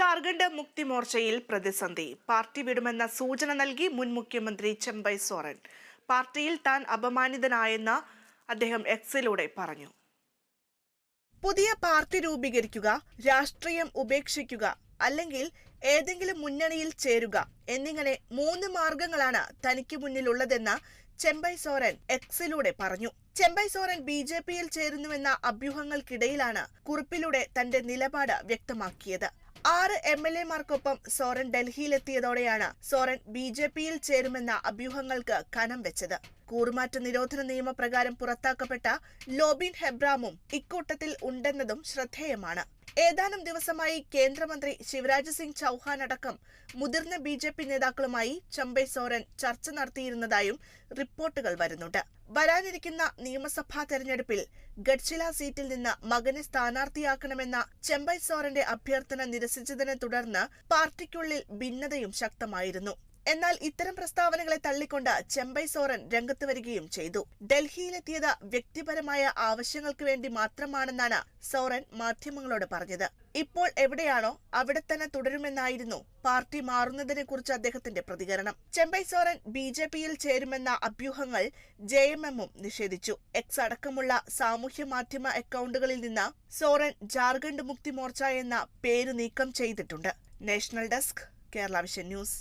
ജാർഖണ്ഡ് മുക്തി മോർച്ചയിൽ പ്രതിസന്ധി. പാർട്ടി വിടുമെന്ന സൂചന നൽകി മുൻ മുഖ്യമന്ത്രി ചെമ്പൈ സോറൻ. പാർട്ടിയിൽ താൻ അപമാനിതനായെന്ന് അദ്ദേഹം എക്സിലൂടെ പറഞ്ഞു. പുതിയ പാർട്ടി രൂപീകരിക്കുക, രാഷ്ട്രീയം ഉപേക്ഷിക്കുക, അല്ലെങ്കിൽ ഏതെങ്കിലും മുന്നണിയിൽ ചേരുക എന്നിങ്ങനെ 3 മാർഗങ്ങളാണ് തനിക്ക് മുന്നിലുള്ളതെന്ന് ചെമ്പൈ സോറൻ എക്സിലൂടെ പറഞ്ഞു. ചെമ്പൈ സോറൻ BJPയിൽ ചേരുന്നുവെന്ന അഭ്യൂഹങ്ങൾക്കിടയിലാണ് കുറിപ്പിലൂടെ തന്റെ നിലപാട് വ്യക്തമാക്കിയത്. 6 MLA-മാർക്കൊപ്പം സോറൻ ഡൽഹിയിലെത്തിയതോടെയാണ് സോറൻ BJPയിൽ ചേരുമെന്ന അഭ്യൂഹങ്ങൾക്ക് കനം വെച്ചത്. കൂറുമാറ്റ നിരോധന നിയമപ്രകാരം പുറത്താക്കപ്പെട്ട ലോബിൻ ഹെബ്രാമും ഇക്കൂട്ടത്തിൽ ഉണ്ടെന്നതും ശ്രദ്ധേയമാണ്. ഏതാനും ദിവസമായി കേന്ദ്രമന്ത്രി ശിവരാജ് സിംഗ് ചൌഹാൻ അടക്കം മുതിർന്ന BJP നേതാക്കളുമായി ചെമ്പൈ സോറൻ ചർച്ച നടത്തിയിരുന്നതായും റിപ്പോർട്ടുകൾ വരുന്നുണ്ട്. വരാനിരിക്കുന്ന നിയമസഭാ തെരഞ്ഞെടുപ്പിൽ ഗഡ്ചില സീറ്റിൽ നിന്ന് മകനെ സ്ഥാനാർത്ഥിയാക്കണമെന്ന ചെമ്പൈ സോറന്റെ അഭ്യർത്ഥന നിരസിച്ചതിനെ തുടർന്ന് പാർട്ടിക്കുള്ളിൽ ഭിന്നതയും ശക്തമായിരുന്നു. എന്നാൽ ഇത്തരം പ്രസ്താവനകളെ തള്ളിക്കൊണ്ട് ചെമ്പൈ സോറൻ രംഗത്ത് വരികയും ചെയ്തു. ഡൽഹിയിലെത്തിയത് വ്യക്തിപരമായ ആവശ്യങ്ങൾക്ക് വേണ്ടി മാത്രമാണെന്നാണ് സോറൻ മാധ്യമങ്ങളോട് പറഞ്ഞത്. ഇപ്പോൾ എവിടെയാണോ അവിടെ തന്നെ തുടരുമെന്നായിരുന്നു പാർട്ടി മാറുന്നതിനെ കുറിച്ച് അദ്ദേഹത്തിന്റെ പ്രതികരണം. ചെമ്പൈ സോറൻ BJPയിൽ ചേരുമെന്ന അഭ്യൂഹങ്ങൾ JMM-ഉം നിഷേധിച്ചു. എക്സ് അടക്കമുള്ള സാമൂഹ്യ മാധ്യമ അക്കൗണ്ടുകളിൽ നിന്ന് സോറൻ ജാർഖണ്ഡ് മുക്തി മോർച്ച എന്ന പേര് നീക്കം ചെയ്തിട്ടുണ്ട്. National desk, Kerala vision news.